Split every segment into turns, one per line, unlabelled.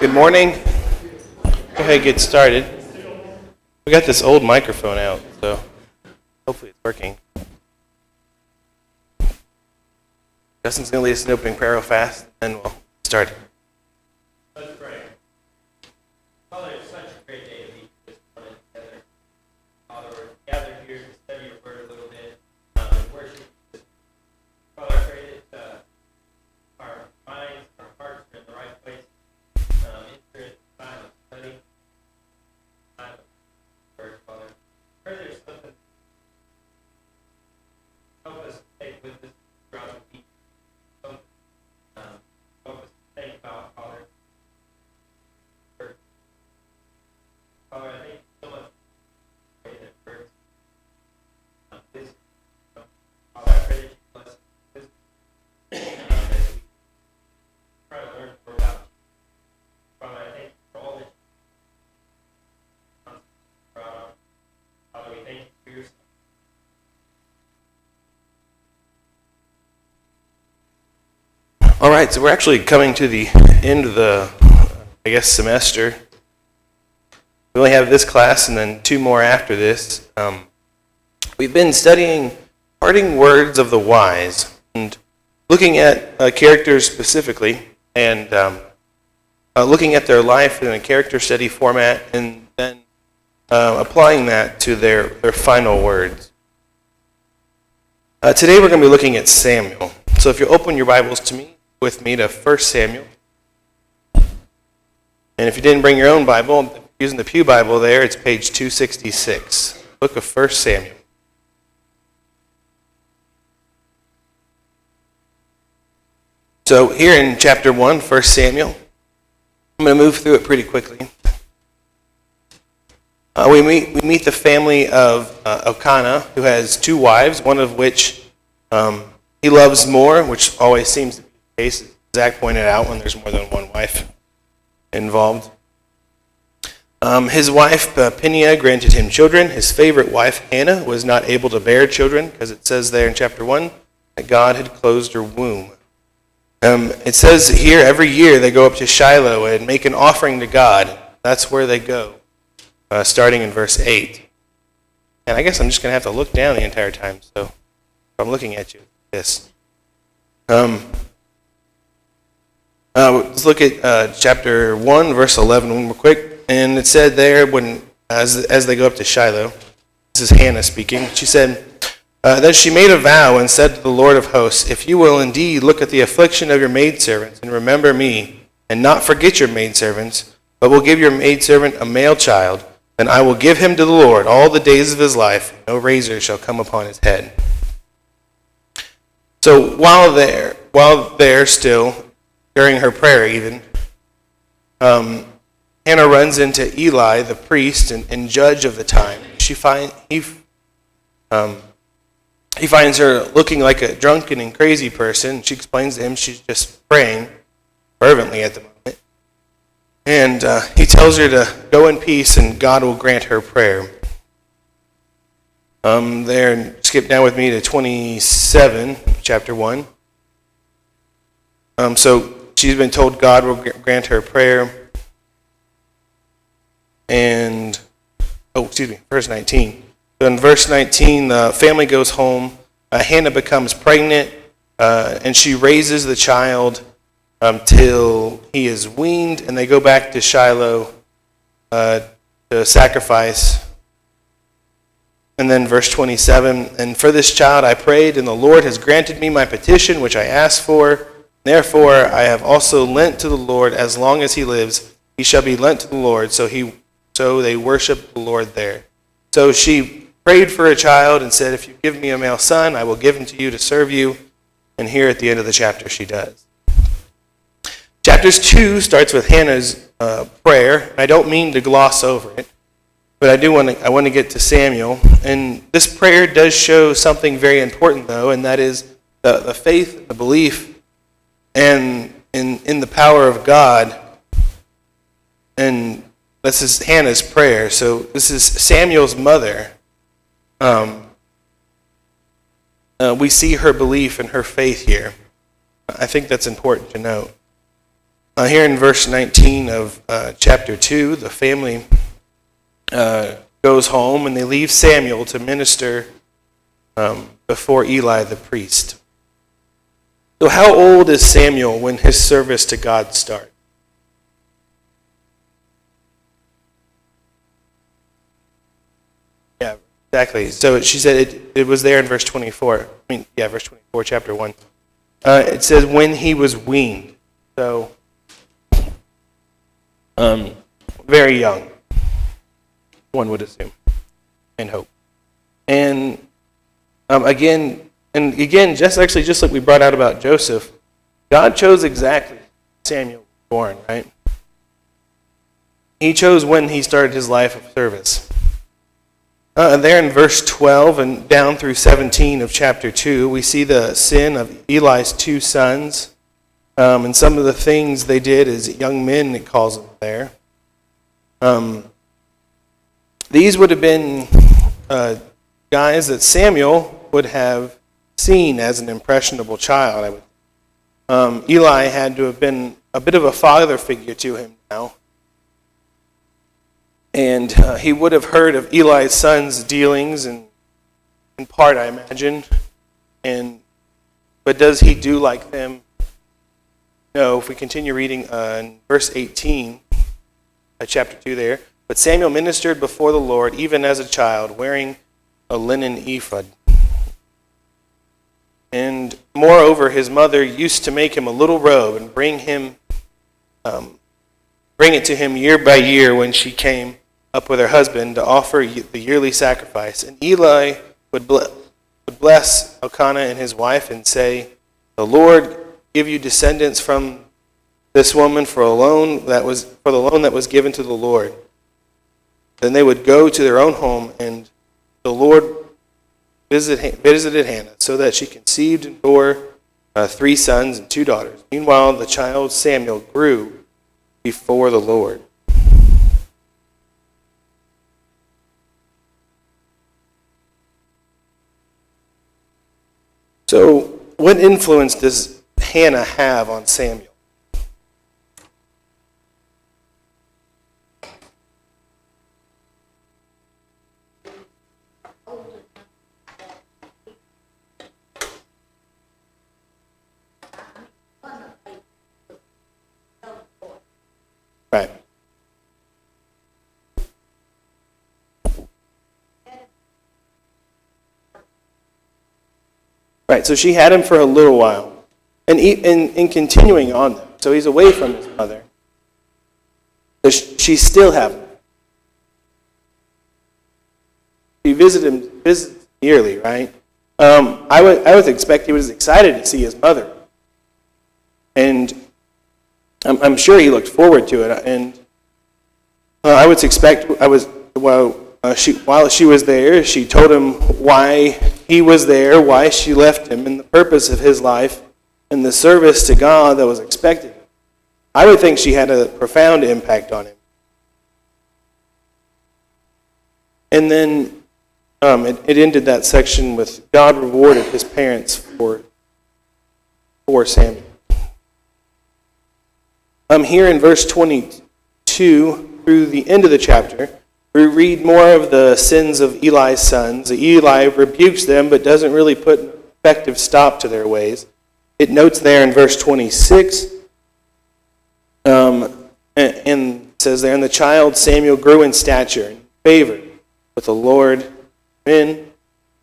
Good morning. Go ahead and get started. We got this old microphone out, so hopefully it's working. Justin's going to lead us in opening prayer real fast, and we'll start.
Let's pray. Father, it's such a great day to be this morning together. Father, we're gathered here to study your word a little bit and worship. Father, I pray that our minds, our hearts are in the right place. Enter into time of study, time of word, Father. I pray there's something help us take with us throughout the week. Something help us think about, Father. Father, I thank you so much for the way that words. This, Father, I pray that you bless this as we try to learn more about you. Father, I thank you for all that you brought on. Father, we thank you for your son.
All right, so we're actually coming to the end of the, semester. We only have this class and then two more after this. We've been studying Parting Words of the Wise and looking at characters specifically and looking at their life in a character study format and then applying that to their final words. Today we're going to be looking at Samuel. So if you open your Bibles with me to 1 Samuel. And if you didn't bring your own Bible, using the Pew Bible there, it's page 266, book of 1 Samuel. So here in chapter 1, 1 Samuel, I'm going to move through it pretty quickly. We meet the family of Elkanah, who has two wives, one of which he loves more, which always seems to be the case. Zach pointed out when there's more than one wife involved. His wife, Peninnah, granted him children. His favorite wife, Hannah, was not able to bear children, because it says there in chapter 1 that God had closed her womb. It says here every year they go up to Shiloh and make an offering to God. That's where they go, starting in verse 8. And I guess I'm just going to have to look down the entire time, so if I'm looking at you, yes. Let's look at chapter 1, verse 11 one more quick. And it said there, as they go up to Shiloh, this is Hannah speaking, she said, then she made a vow and said to the Lord of hosts, if you will indeed look at the affliction of your maidservants and remember me, and not forget your maidservants, but will give your maidservant a male child, then I will give him to the Lord all the days of his life, and no razor shall come upon his head. So while they're still, during her prayer even, Hannah runs into Eli, the priest and judge of the time. He finds her looking like a drunken and crazy person. She explains to him she's just praying fervently at the moment. And he tells her to go in peace and God will grant her prayer. Skip down with me to 27, chapter 1. So she's been told God will grant her prayer. And, verse 19. So in verse 19, the family goes home. Hannah becomes pregnant, and she raises the child till he is weaned, and they go back to Shiloh to sacrifice. And then verse 27, and for this child I prayed, and the Lord has granted me my petition, which I asked for. Therefore I have also lent to the Lord as long as he lives. He shall be lent to the Lord, so they worship the Lord there. So she prayed for a child and said, if you give me a male son, I will give him to you to serve you. And here at the end of the chapter, she does. Chapters 2 starts with Hannah's prayer. I don't mean to gloss over it, but I want to get to Samuel. And this prayer does show something very important, though, and that is the faith, the belief, and in the power of God. And this is Hannah's prayer. So this is Samuel's mother. We see her belief and her faith here. I think that's important to note. Here in verse 19 of chapter 2, the family goes home and they leave Samuel to minister before Eli the priest. So how old is Samuel when his service to God starts? Yeah, exactly. So she said it was there in verse 24. Verse 24, chapter 1. It says when he was weaned. So, very young, one would assume, and hope. And again, just like we brought out about Joseph, God chose exactly Samuel born, right? He chose when he started his life of service. And there in verse 12 and down through 17 of chapter 2, we see the sin of Eli's two sons. And some of the things they did as young men, it calls them there. These would have been guys that Samuel would have seen as an impressionable child. Eli had to have been a bit of a father figure to him now. And he would have heard of Eli's sons' dealings, in part, I imagine. But does he do like them? No. If we continue reading in verse 18, chapter 2 there. But Samuel ministered before the Lord, even as a child, wearing a linen ephod. And moreover, his mother used to make him a little robe and bring it to him year by year when she came up with her husband to offer the yearly sacrifice. And Eli would bless Elkanah and his wife and say, "The Lord give you descendants from this woman for the loan that was given to the Lord." Then they would go to their own home, and the Lord visited Hannah, so that she conceived and bore 3 sons and 2 daughters. Meanwhile, the child Samuel grew before the Lord. So, what influence does Hannah have on Samuel? Right. Right, so she had him for a little while. And in continuing on, so he's away from his mother. She still have him. She visits yearly, right? I would expect he was excited to see his mother. And I'm sure he looked forward to it. And I would expect, while she was there, she told him why he was there, why she left him, and the purpose of his life, and the service to God that was expected. I would think she had a profound impact on him. And then it ended that section with God rewarded his parents for Samuel. Here in verse 22 through the end of the chapter, we read more of the sins of Eli's sons. Eli rebukes them, but doesn't really put an effective stop to their ways. It notes there in verse 26, and it says there, "And the child Samuel grew in stature and favor with the Lord." In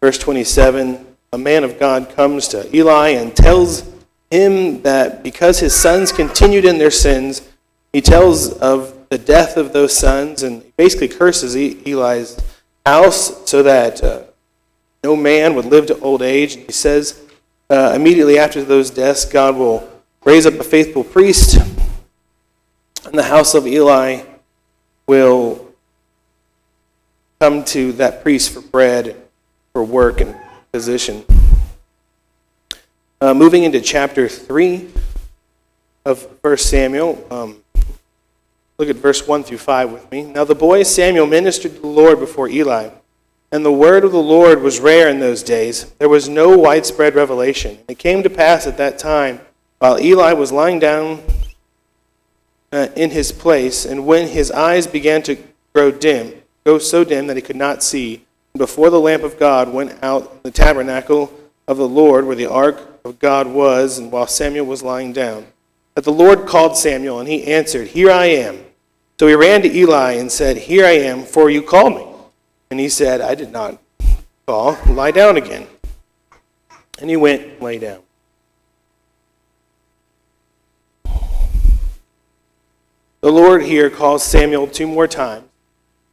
verse 27, a man of God comes to Eli and tells him that because his sons continued in their sins, he tells of the death of those sons, and he basically curses Eli's house so that no man would live to old age. And he says immediately after those deaths, God will raise up a faithful priest, and the house of Eli will come to that priest for bread, for work, and position. Moving into chapter 3 of 1 Samuel, look at verse 1 through 5 with me. "Now the boy Samuel ministered to the Lord before Eli, and the word of the Lord was rare in those days. There was no widespread revelation. It came to pass at that time, while Eli was lying down in his place, and when his eyes began to go so dim that he could not see, before the lamp of God went out the tabernacle of the Lord, where the ark of God was, and while Samuel was lying down, that the Lord called Samuel, and he answered, "Here I am." So he ran to Eli and said, "Here I am, for you called me." And he said, "I did not call. Lie down again." And he went and lay down. The Lord here calls Samuel 2 more times,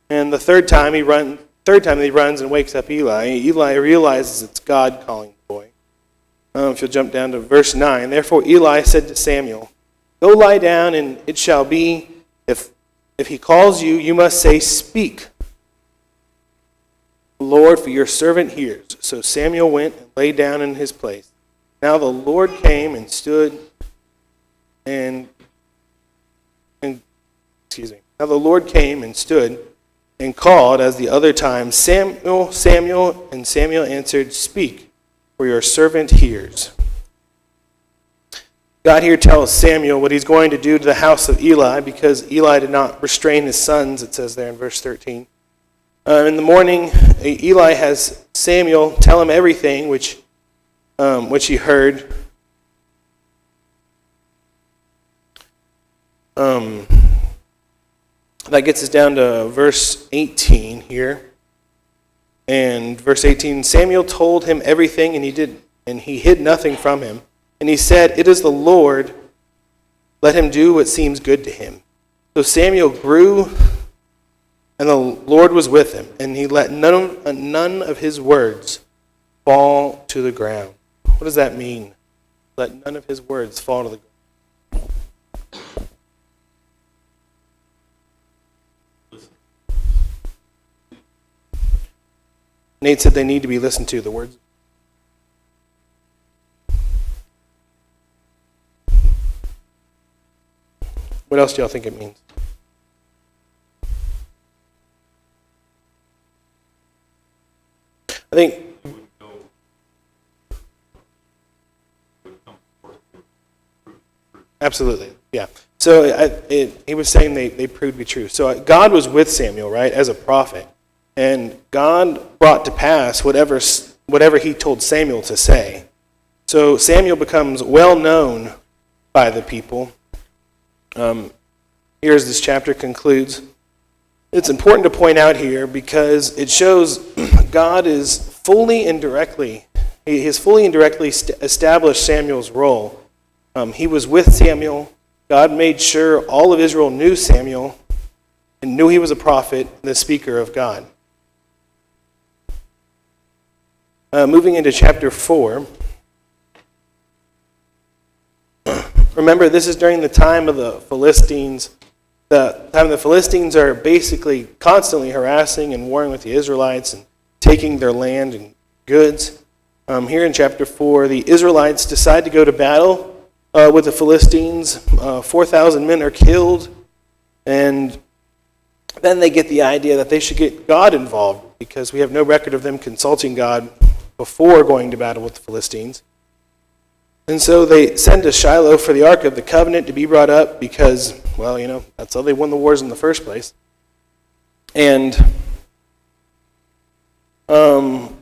and the third time he runs and wakes up Eli. Eli realizes it's God calling the boy. If you'll jump down to verse 9. Therefore Eli said to Samuel, "Go lie down, and it shall be, if he calls you, you must say, 'Speak, Lord, for your servant hears.' So Samuel went and lay down in his place. Now the Lord came and stood Now the Lord came and stood and called as the other time, 'Samuel, Samuel,' and Samuel answered, 'Speak, for your servant hears.'" God here tells Samuel what he's going to do to the house of Eli, because Eli did not restrain his sons, it says there in verse 13. In the morning, Eli has Samuel tell him everything which he heard. That gets us down to verse 18 here. And verse 18, Samuel told him everything, and he hid nothing from him. And he said, "It is the Lord. Let him do what seems good to him." So Samuel grew, and the Lord was with him, and he let none of his words fall to the ground. What does that mean? Let none of his words fall to the ground. Nate said they need to be listened to, the words. What else do y'all think it means? I think absolutely, yeah. So he was saying they proved to be true. So God was with Samuel, right, as a prophet. And God brought to pass whatever he told Samuel to say. So Samuel becomes well known by the people. Here's this chapter concludes. It's important to point out here because it shows God is fully and directly established Samuel's role. He was with Samuel. God made sure all of Israel knew Samuel and knew he was a prophet, the speaker of God. Moving into chapter 4. Remember, this is during the time of the Philistines. The time the Philistines are basically constantly harassing and warring with the Israelites and taking their land and goods. Here in chapter 4, the Israelites decide to go to battle with the Philistines. 4,000 men are killed. And then they get the idea that they should get God involved because we have no record of them consulting God before going to battle with the Philistines. And so they send to Shiloh for the Ark of the Covenant to be brought up because, well, that's how they won the wars in the first place. And the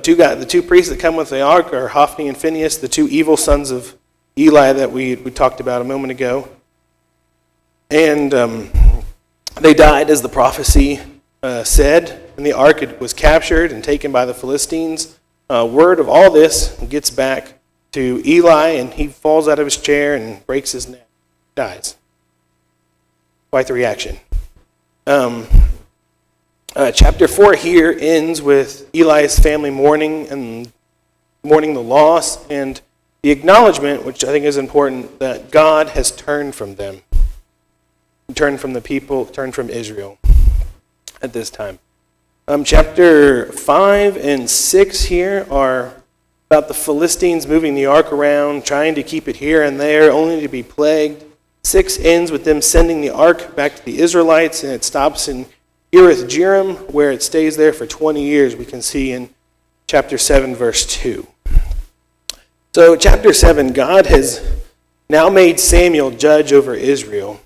two priests that come with the Ark are Hophni and Phinehas, the two evil sons of Eli that we talked about a moment ago. And they died as the prophecy said, and the Ark was captured and taken by the Philistines. Word of all this gets back to Eli, and he falls out of his chair and breaks his neck, dies. Quite the reaction. Chapter 4 here ends with Eli's family mourning the loss and the acknowledgement, which I think is important, that God has turned from them, turned from the people, turned from Israel at this time. Chapter 5 and 6 here are about the Philistines moving the ark around, trying to keep it here and there, only to be plagued. 6 ends with them sending the ark back to the Israelites, and it stops in Kiriath-Jearim, where it stays there for 20 years, we can see in chapter 7, verse 2. So chapter 7, God has now made Samuel judge over Israel.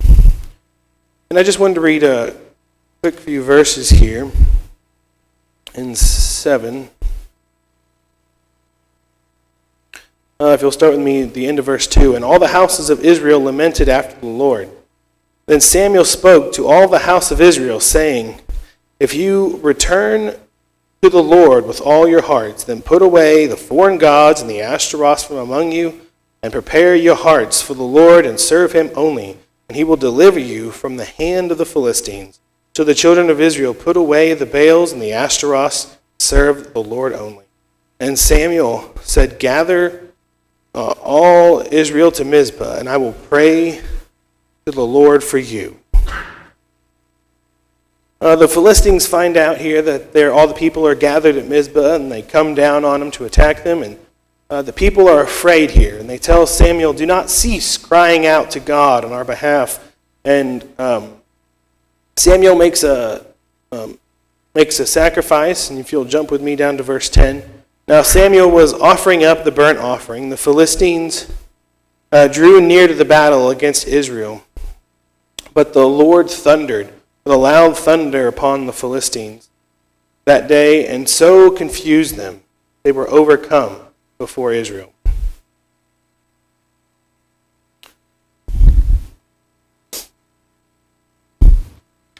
And I just wanted to read a quick few verses here in 7. If you'll start with me at the end of verse 2. And all the houses of Israel lamented after the Lord. Then Samuel spoke to all the house of Israel, saying, if you return to the Lord with all your hearts, then put away the foreign gods and the Ashtaroths from among you, and prepare your hearts for the Lord, and serve him only, and he will deliver you from the hand of the Philistines. So the children of Israel put away the Baals and the Ashtaroths, served the Lord only. And Samuel said, gather all Israel to Mizpah, and I will pray to the Lord for you. The Philistines find out here that all the people are gathered at Mizpah, and they come down on them to attack them, and the people are afraid here, and they tell Samuel, do not cease crying out to God on our behalf. And Samuel makes a sacrifice, and if you'll jump with me down to verse 10. Now Samuel was offering up the burnt offering. The Philistines drew near to the battle against Israel, but the Lord thundered with a loud thunder upon the Philistines that day, and so confused them, they were overcome before Israel.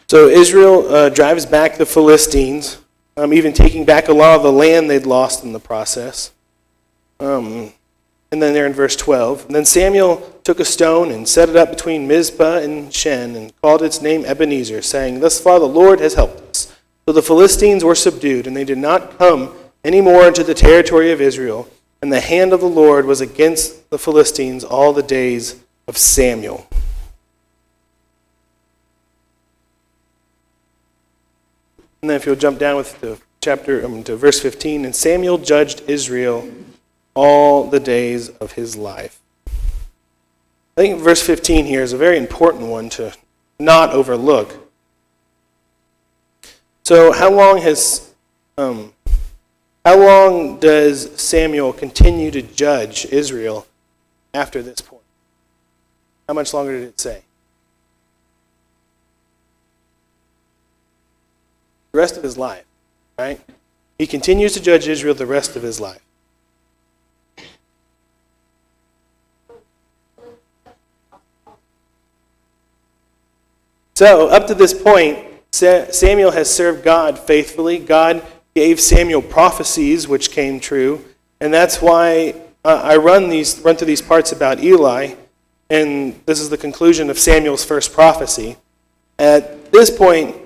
So Israel drives back the Philistines, even taking back a lot of the land they'd lost in the process. And then there in verse 12. And then Samuel took a stone and set it up between Mizpah and Shen, and called its name Ebenezer, saying, thus far the Lord has helped us. So the Philistines were subdued, and they did not come any more into the territory of Israel. And the hand of the Lord was against the Philistines all the days of Samuel. And then if you'll jump down with the chapter to verse 15, and Samuel judged Israel all the days of his life. I think verse 15 here is a very important one to not overlook. So how long does Samuel continue to judge Israel after this point? How much longer did it say? The rest of his life, right? He continues to judge Israel the rest of his life. So, up to this point, Samuel has served God faithfully. God gave Samuel prophecies which came true, and that's why I run through these parts about Eli, and this is the conclusion of Samuel's first prophecy. At this point,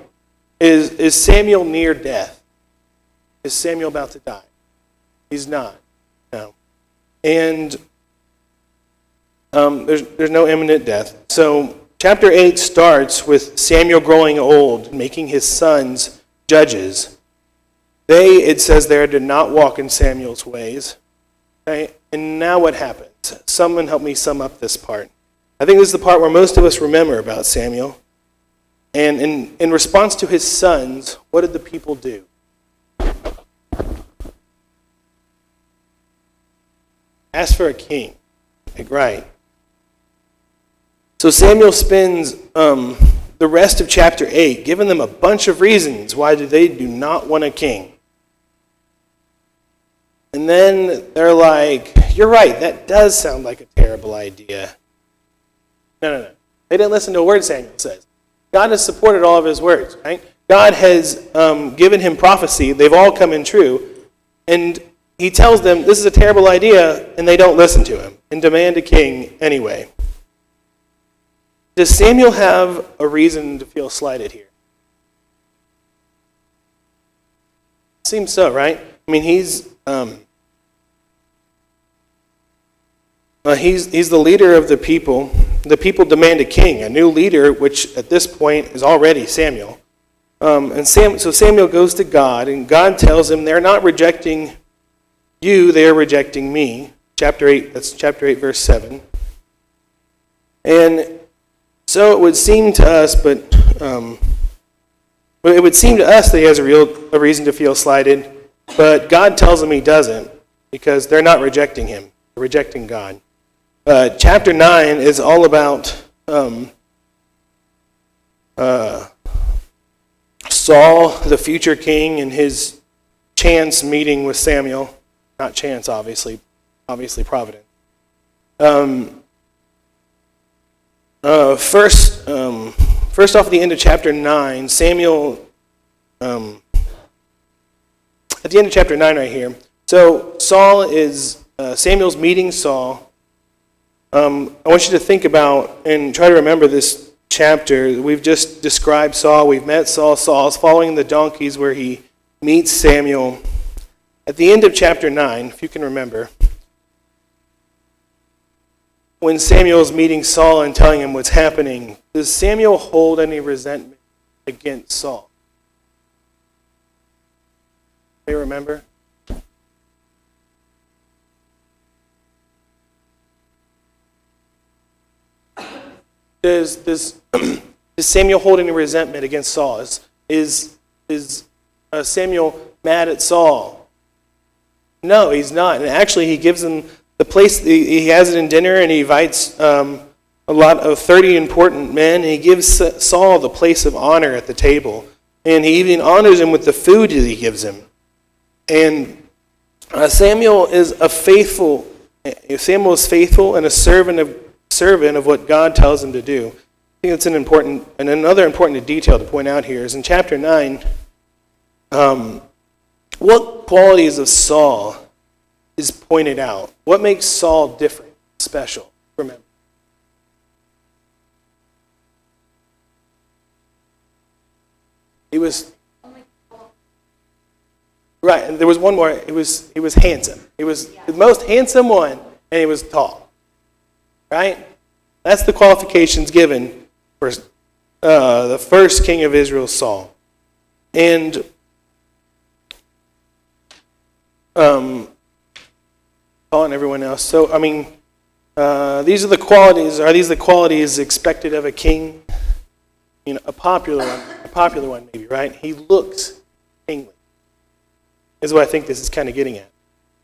is Samuel near death? Is Samuel about to die? He's not. No. And there's no imminent death. So chapter 8 starts with Samuel growing old, making his sons judges. They, it says there, did not walk in Samuel's ways. Okay? And now what happens? Someone help me sum up this part. I think this is the part where most of us remember about Samuel. And in response to his sons, what did the people do? Ask for a king. Right. So Samuel spends the rest of chapter 8 giving them a bunch of reasons why they do not want a king. And then they're like, you're right, that does sound like a terrible idea. No. They didn't listen to a word Samuel says. God has supported all of his words, right? God has given him prophecy. They've all come in true. And he tells them this is a terrible idea, and they don't listen to him and demand a king anyway. Does Samuel have a reason to feel slighted here? Seems so, right? I mean, he's the leader of the people. The people demand a king, a new leader, which at this point is already Samuel. So Samuel goes to God, and God tells him they're not rejecting you, they are rejecting me. Chapter 8, that's chapter 8, verse 7. And so it would seem to us, but it would seem to us that he has a reason to feel slighted, but God tells him he doesn't, because they're not rejecting him, they're rejecting God. Chapter 9 is all about Saul, the future king, and his chance meeting with Samuel. Not chance, obviously providence. First off, at the end of chapter 9, Samuel, at the end of chapter 9 right here, so Samuel's meeting Saul. I want you to think about and try to remember this chapter. We've just described Saul. We've met Saul. Saul's following the donkeys where he meets Samuel. At the end of chapter 9, if you can remember, when Samuel is meeting Saul and telling him what's happening, does Samuel hold any resentment against Saul? Do you remember? Does Samuel hold any resentment against Saul? Is Samuel mad at Saul? No, he's not. And actually, he gives him the place. He has it in dinner, and he invites a lot of 30 important men, and he gives Saul the place of honor at the table. And he even honors him with the food that he gives him. And Samuel is faithful and a servant of what God tells him to do. I think that's another important detail to point out here is in chapter 9, what qualities of Saul is pointed out? What makes Saul different, special? Remember. He was right, and there was one more. He was handsome. He was the most handsome one, and he was tall. Right? That's the qualifications given for the first king of Israel, Saul. And Saul and everyone else. So, these are the qualities. Are these the qualities expected of a king? A popular one maybe, right? He looks kingly. Is what I think this is kind of getting at.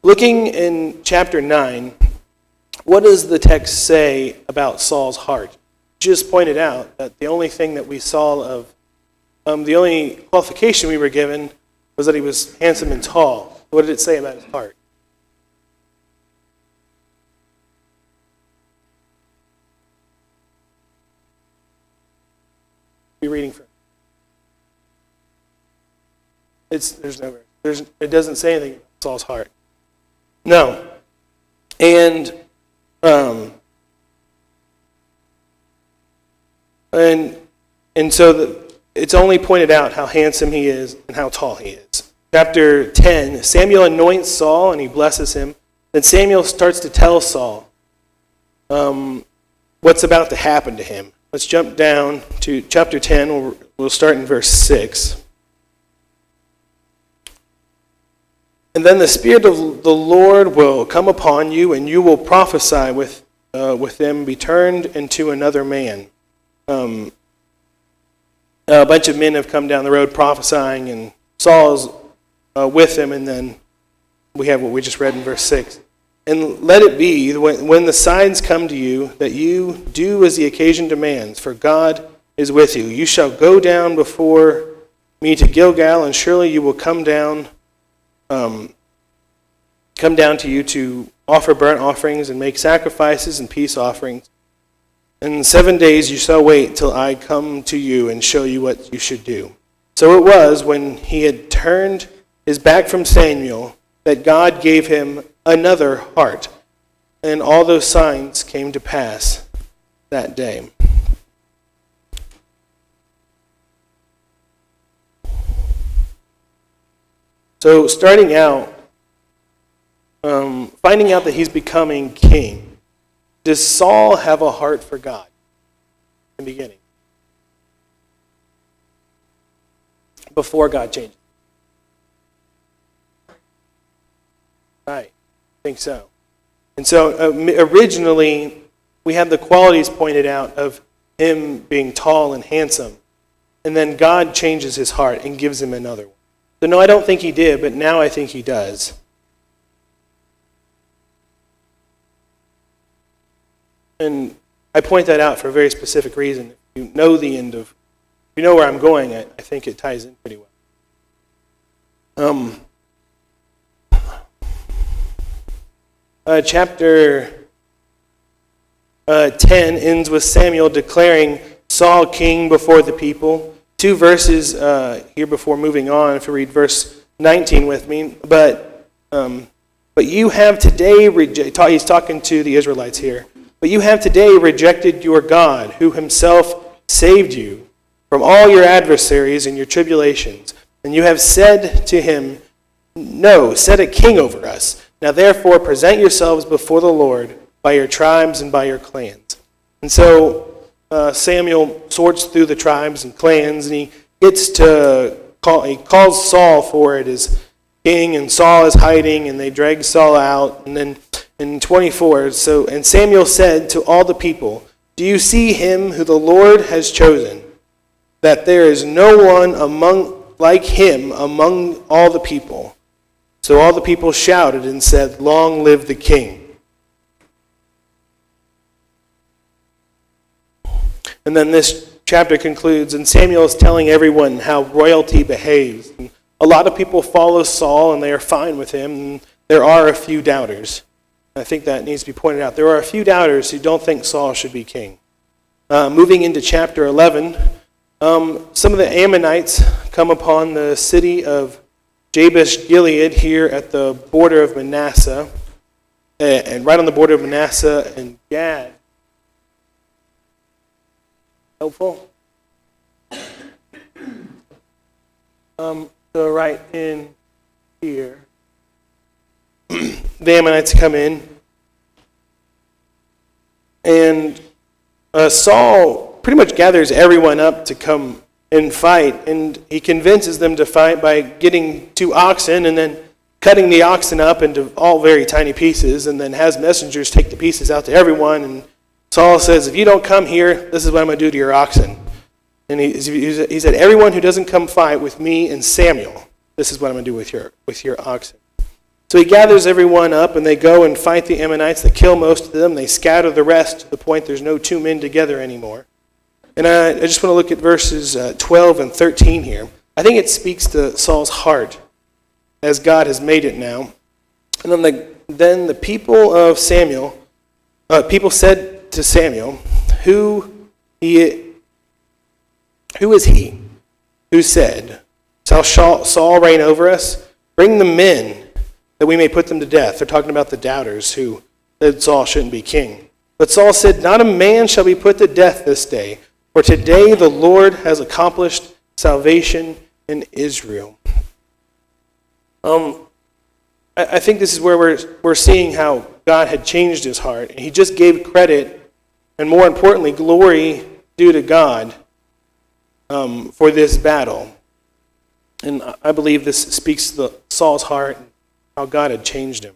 Looking in chapter 9, what does the text say about Saul's heart? Just pointed out that the only thing that we saw of, the only qualification we were given was that he was handsome and tall. What did it say about his heart? Be reading from. It doesn't say anything about Saul's heart. No. And so it's only pointed out how handsome he is and how tall he is. Chapter 10, Samuel anoints Saul and he blesses him. Then Samuel starts to tell Saul what's about to happen to him. Let's jump down to chapter 10. We'll start in verse 6. And then the Spirit of the Lord will come upon you, and you will prophesy with them, be turned into another man. A bunch of men have come down the road prophesying, and Saul is with them, and then we have what we just read in verse 6. And let it be, when the signs come to you, that you do as the occasion demands, for God is with you. You shall go down before me to Gilgal, and surely you will come down to you to offer burnt offerings and make sacrifices and peace offerings. In 7 days you shall wait till I come to you and show you what you should do. So it was when he had turned his back from Samuel that God gave him another heart, and all those signs came to pass that day. So starting out, finding out that he's becoming king, does Saul have a heart for God in the beginning? Before God changed. Right, I think so. And so originally, we had the qualities pointed out of him being tall and handsome. And then God changes his heart and gives him another one. So no, I don't think he did, but now I think he does. And I point that out for a very specific reason. If you know the end of, if you know where I'm going, I think it ties in pretty well. Chapter 10 ends with Samuel declaring Saul king before the people. 2 verses here before moving on, if you read verse 19 with me. But you have today, he's talking to the Israelites here, but you have today rejected your God, who himself saved you from all your adversaries and your tribulations. And you have said to him, no, set a king over us. Now therefore present yourselves before the Lord by your tribes and by your clans. And so Samuel sorts through the tribes and clans, and he calls Saul forward as king, and Saul is hiding, and they drag Saul out. And then in 24, and Samuel said to all the people, do you see him who the Lord has chosen, that there is no one like him among all the people? So all the people shouted and said, long live the king. And then this chapter concludes, and Samuel is telling everyone how royalty behaves. And a lot of people follow Saul, and they are fine with him. And there are a few doubters. I think that needs to be pointed out. There are a few doubters who don't think Saul should be king. Moving into chapter 11, some of the Ammonites come upon the city of Jabesh Gilead here at the border of Manasseh, and right on the border of Manasseh and Gad. Helpful? So right in here, the Ammonites come in, and Saul pretty much gathers everyone up to come and fight, and he convinces them to fight by getting 2 oxen and then cutting the oxen up into all very tiny pieces, and then has messengers take the pieces out to everyone. And Saul says, if you don't come here, this is what I'm going to do to your oxen. And he said, everyone who doesn't come fight with me and Samuel, this is what I'm going to do with your oxen. So he gathers everyone up, and they go and fight the Ammonites. They kill most of them. They scatter the rest to the point there's no 2 men together anymore. And I just want to look at verses 12 and 13 here. I think it speaks to Saul's heart as God has made it now. And then the people of Samuel, people said to Samuel, who is he who said, shall Saul reign over us? Bring the men that we may put them to death. They're talking about the doubters who said Saul shouldn't be king. But Saul said, not a man shall be put to death this day, for today the Lord has accomplished salvation in Israel. I think this is where we're seeing how God had changed his heart. He just gave credit, and more importantly, glory due to God for this battle. And I believe this speaks to Saul's heart, how God had changed him.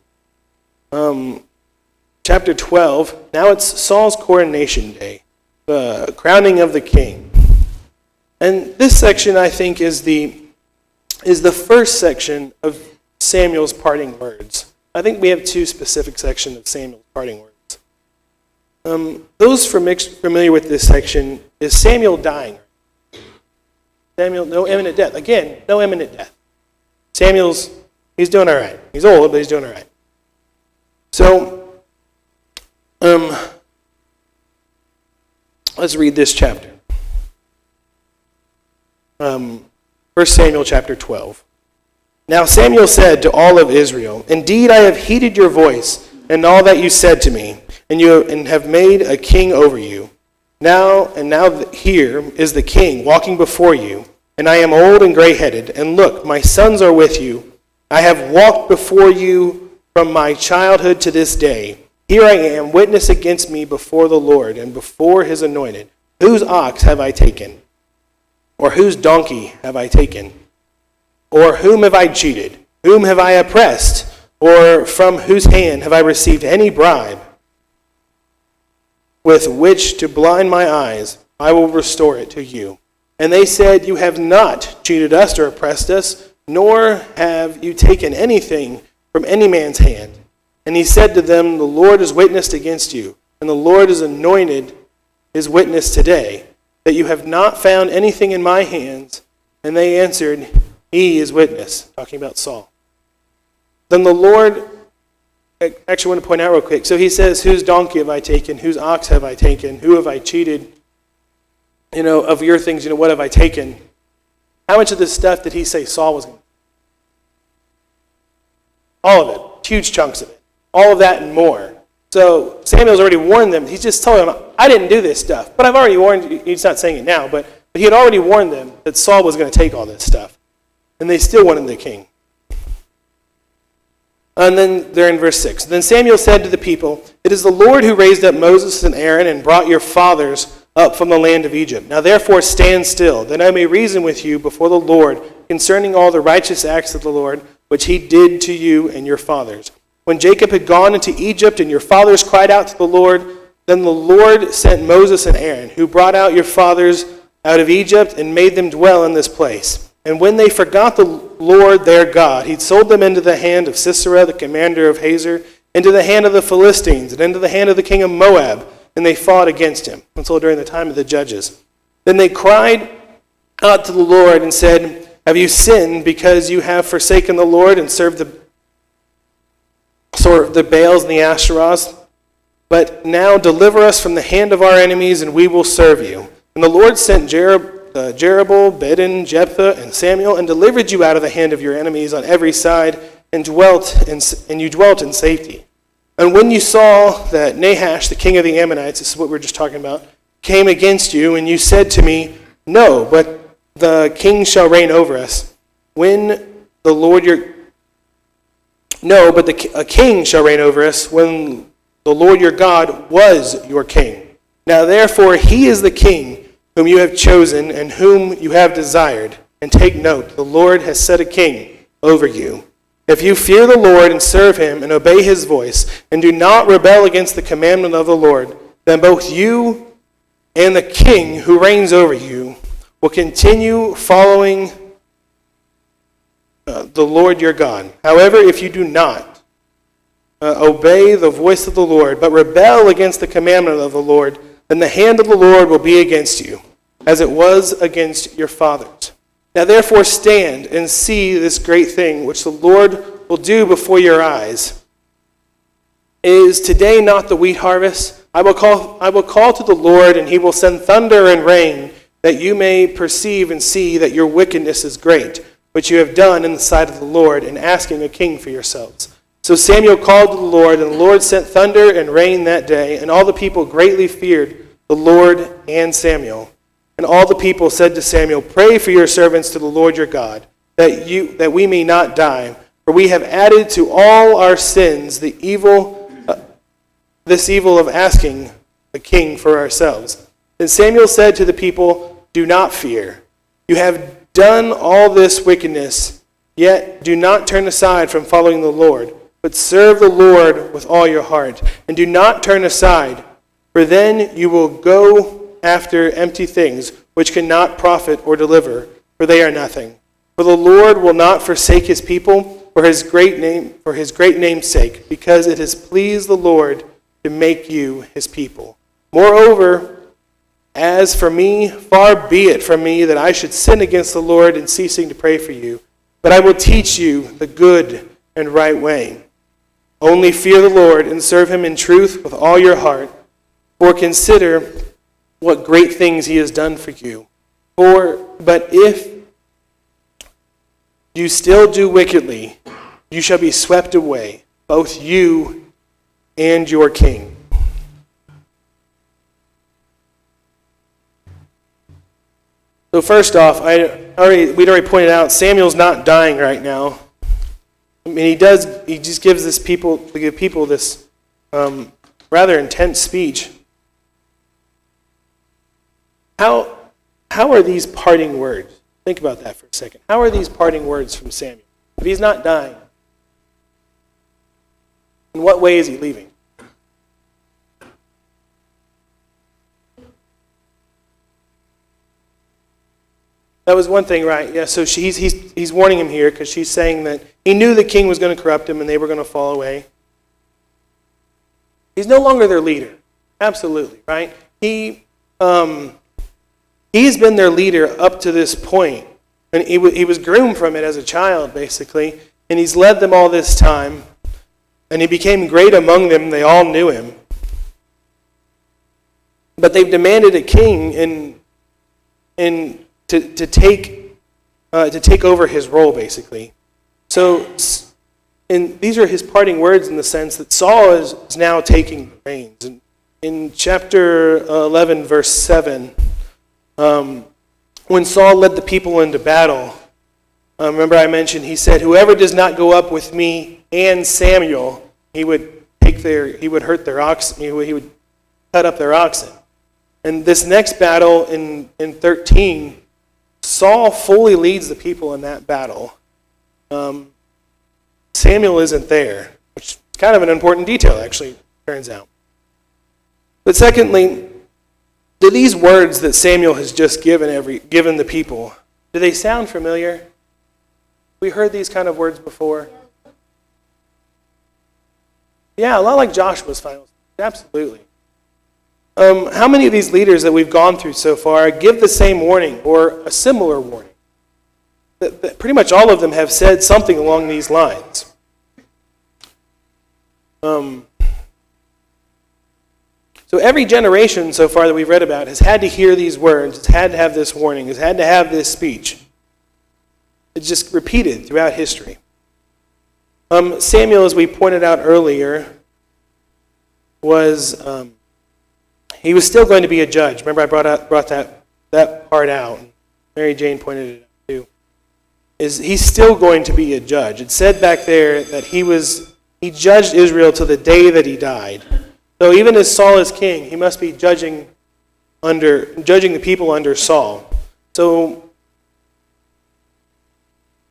Chapter 12, now it's Saul's coronation day, the crowning of the king. And this section, I think, is the first section of Samuel's parting words. I think we have 2 specific sections of Samuel's parting words. Those familiar with this section, is Samuel dying? Samuel, no imminent death. Again, no imminent death. He's doing all right. He's old, but he's doing all right. So, let's read this chapter. 1 Samuel chapter 12. Now Samuel said to all of Israel, indeed I have heeded your voice and all that you said to me, and have made a king over you. Now here is the king walking before you, and I am old and gray-headed, and look, my sons are with you. I have walked before you from my childhood to this day. Here I am, witness against me before the Lord and before his anointed. Whose ox have I taken? Or whose donkey have I taken? Or whom have I cheated? Whom have I oppressed? Or from whose hand have I received any bribe with which to blind my eyes? I will restore it to you. And they said, you have not cheated us or oppressed us, nor have you taken anything from any man's hand. And he said to them, the Lord is witnessed against you, and the Lord has anointed his witness today, that you have not found anything in my hands. And they answered, he is witness, talking about Saul. Then the Lord, I actually want to point out real quick, so he says, whose donkey have I taken? Whose ox have I taken? Who have I cheated? Of your things, what have I taken? How much of this stuff did he say Saul was going to? All of it, huge chunks of it. All of that and more. So Samuel's already warned them. He's just telling them, I didn't do this stuff. But I've already warned you. He's not saying it now, but he had already warned them that Saul was going to take all this stuff. And they still wanted the king. And then they're in verse 6. Then Samuel said to the people, it is the Lord who raised up Moses and Aaron and brought your fathers up from the land of Egypt. Now therefore stand still, that I may reason with you before the Lord concerning all the righteous acts of the Lord, which he did to you and your fathers. When Jacob had gone into Egypt and your fathers cried out to the Lord, then the Lord sent Moses and Aaron, who brought out your fathers out of Egypt and made them dwell in this place. And when they forgot the Lord their God, he sold them into the hand of Sisera, the commander of Hazor, into the hand of the Philistines, and into the hand of the king of Moab, and they fought against him. Until during the time of the judges. Then they cried out to the Lord and said, have you sinned because you have forsaken the Lord and served the Baals and the Asherahs? But now deliver us from the hand of our enemies, and we will serve you. And the Lord sent Jerubbaal, Bedin, Jephthah, and Samuel, and delivered you out of the hand of your enemies on every side, and you dwelt in safety. And when you saw that Nahash, the king of the Ammonites, this is what we were just talking about, came against you, and you said to me, no, but the king shall reign over us. A king shall reign over us when the Lord your God was your king. Now therefore he is the king whom you have chosen and whom you have desired. And take note, the Lord has set a king over you. If you fear the Lord and serve him and obey his voice, and do not rebel against the commandment of the Lord, then both you and the king who reigns over you will continue following the Lord your God. However, if you do not obey the voice of the Lord, but rebel against the commandment of the Lord, then the hand of the Lord will be against you, as it was against your fathers. Now therefore stand and see this great thing which the Lord will do before your eyes. Is today not the wheat harvest? I will call to the Lord, and he will send thunder and rain, that you may perceive and see that your wickedness is great, which you have done in the sight of the Lord, in asking a king for yourselves. So Samuel called to the Lord, and the Lord sent thunder and rain that day, and all the people greatly feared the Lord and Samuel. And all the people said to Samuel, pray for your servants to the Lord your God, that we may not die, for we have added to all our sins this evil of asking a king for ourselves. Then Samuel said to the people, do not fear. You have done all this wickedness, yet do not turn aside from following the Lord, but serve the Lord with all your heart, and do not turn aside, for then you will go after empty things, which cannot profit or deliver, for they are nothing. For the Lord will not forsake his people for his great name's sake, because it has pleased the Lord to make you his people. Moreover, as for me, far be it from me that I should sin against the Lord in ceasing to pray for you, but I will teach you the good and right way. Only fear the Lord and serve him in truth with all your heart, for consider what great things he has done for you. But if you still do wickedly, you shall be swept away, both you and your king. So first off, we'd already pointed out, Samuel's not dying right now. I mean, he just gives the people this rather intense speech. How are these parting words? Think about that for a second. How are these parting words from Samuel? If he's not dying, in what way is he leaving? That was one thing, right? Yeah, so he's warning him here because she's saying that he knew the king was going to corrupt him and they were going to fall away. He's no longer their leader. Absolutely, right? He's been their leader up to this point, and he was groomed from it as a child, basically, and he's led them all this time, and he became great among them. They all knew him. But they've demanded a king and to take over his role, basically. So, and these are his parting words in the sense that Saul is now taking the reins. And in chapter 11, verse 7, when Saul led the people into battle, remember I mentioned, he said, "Whoever does not go up with me and Samuel, he would hurt their oxen, he would cut up their oxen." And this next battle in 13, Saul fully leads the people in that battle. Samuel isn't there, which is kind of an important detail, actually, turns out. But secondly, do these words that Samuel has just given the people, do they sound familiar? We heard these kind of words before. Yeah, a lot like Joshua's final speech, absolutely. How many of these leaders that we've gone through so far give the same warning or a similar warning? That pretty much all of them have said something along these lines. So every generation so far that we've read about has had to hear these words, has had to have this warning, has had to have this speech. It's just repeated throughout history. Samuel, as we pointed out earlier, he was still going to be a judge. Remember, I brought that part out. Mary Jane pointed it out too. He's still going to be a judge. It said back there that he judged Israel to the day that he died. So even as Saul is king, he must be judging the people under Saul. So,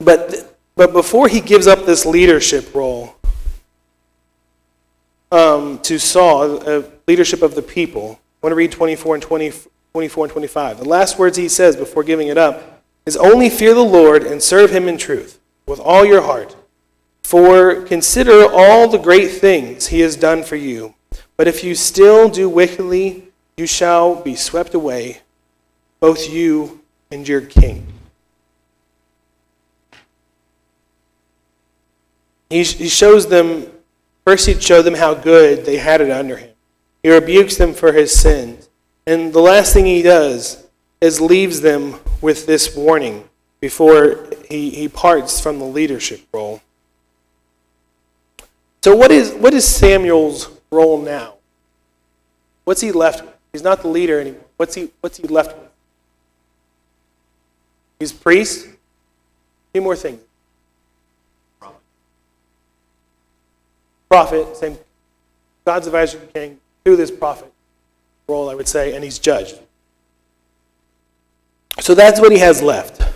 but before he gives up this leadership role to Saul, leadership of the people, I want to read 24 and 25. The last words he says before giving it up is, "Only fear the Lord and serve him in truth with all your heart. For consider all the great things he has done for you. But if you still do wickedly, you shall be swept away, both you and your king." He shows them, first he showed them how good they had it under him. He rebukes them for his sins. And the last thing he does is leaves them with this warning before he parts from the leadership role. So what is Samuel's role now? What's he left with? He's not the leader anymore. What's he left with? He's priest. Two more things. Prophet, same. God's advisor to the king, through this prophet role, I would say, and he's judged. So that's what he has left. I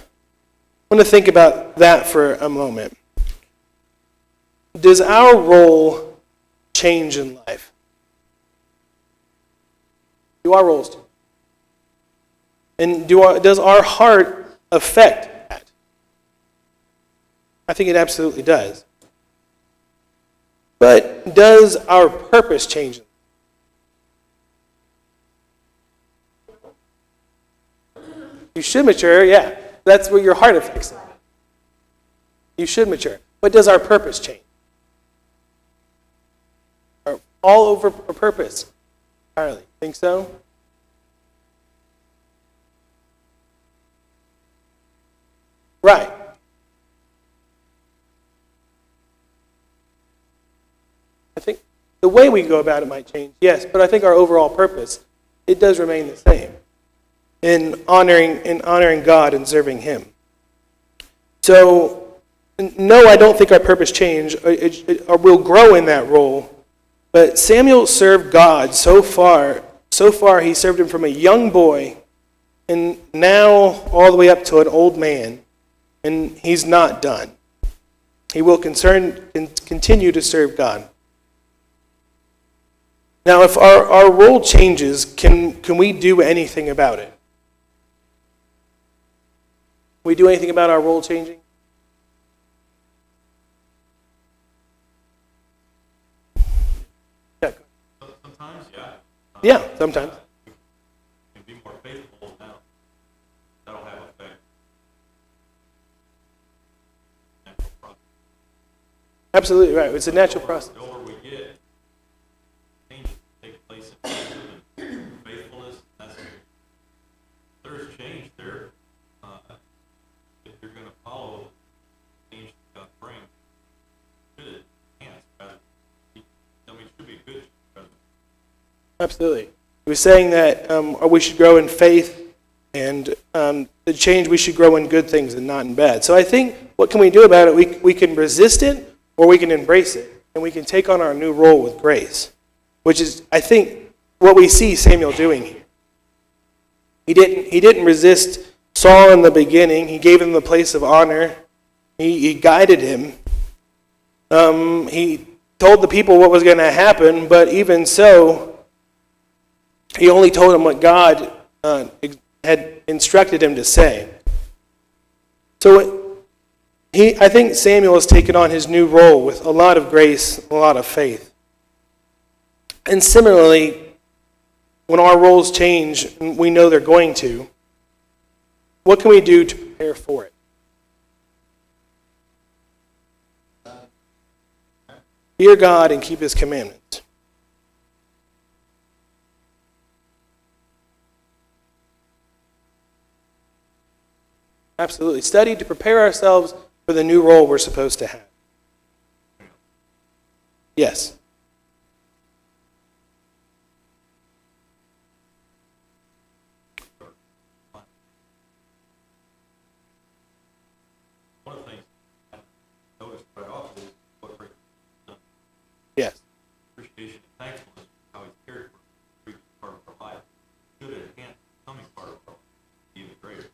want to think about that for a moment. Does our role change in life? Do our roles change? And does our heart affect that? I think it absolutely does. But does our purpose change? You should mature, yeah. That's where your heart affects it. You should mature. But does our purpose change? All over a purpose entirely. Think so? Right. I think the way we go about it might change, yes, but I think our overall purpose, it does remain the same in honoring God and serving him. So, no, I don't think our purpose change or will grow in that role. But Samuel served God so far he served him from a young boy and now all the way up to an old man, and he's not done. He will continue to serve God. Now, if our role changes, can we do anything about it? Can we do anything about our role changing?
Sometimes, yeah.
Yeah, sometimes.
And be more faithful now. That'll have effect. Natural process.
Absolutely right. It's a natural process.
The older we get, changes take place in faithfulness. There's change there. If you're going to follow the change that God brings, should enhance rather than, it should be good.
Absolutely. He was saying that we should grow in faith, and the change, we should grow in good things and not in bad. So I think, what can we do about it? We can resist it, or we can embrace it, and we can take on our new role with grace, which is, I think, what we see Samuel doing here. He didn't resist Saul in the beginning. He gave him the place of honor. He guided him. He told the people what was going to happen, but even so, he only told him what God had instructed him to say. So I think Samuel has taken on his new role with a lot of grace, a lot of faith. And similarly, when our roles change, and we know they're going to, what can we do to prepare for it? Fear God and keep His commandments. Absolutely. Study to prepare ourselves for the new role we're supposed to have. Yes.
One of the things I noticed right off is what brings
Yes.
appreciation and thankfulness for how He's cared for every part of our life. Should enhance the coming part of our life even greater.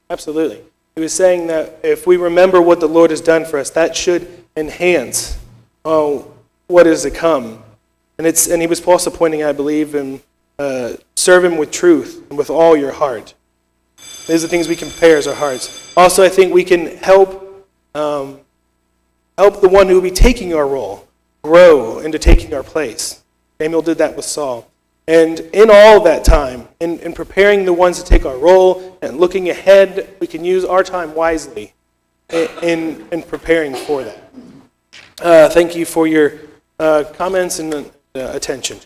Absolutely. He was saying that if we remember what the Lord has done for us, that should enhance what is to come. And he was also pointing, I believe, in serve Him with truth and with all your heart. These are the things we can prepare as our hearts. Also, I think we can help the one who will be taking our role grow into taking our place. Samuel did that with Saul. And in all that time, in preparing the ones to take our role and looking ahead, we can use our time wisely in preparing for that. Thank you for your comments and attention.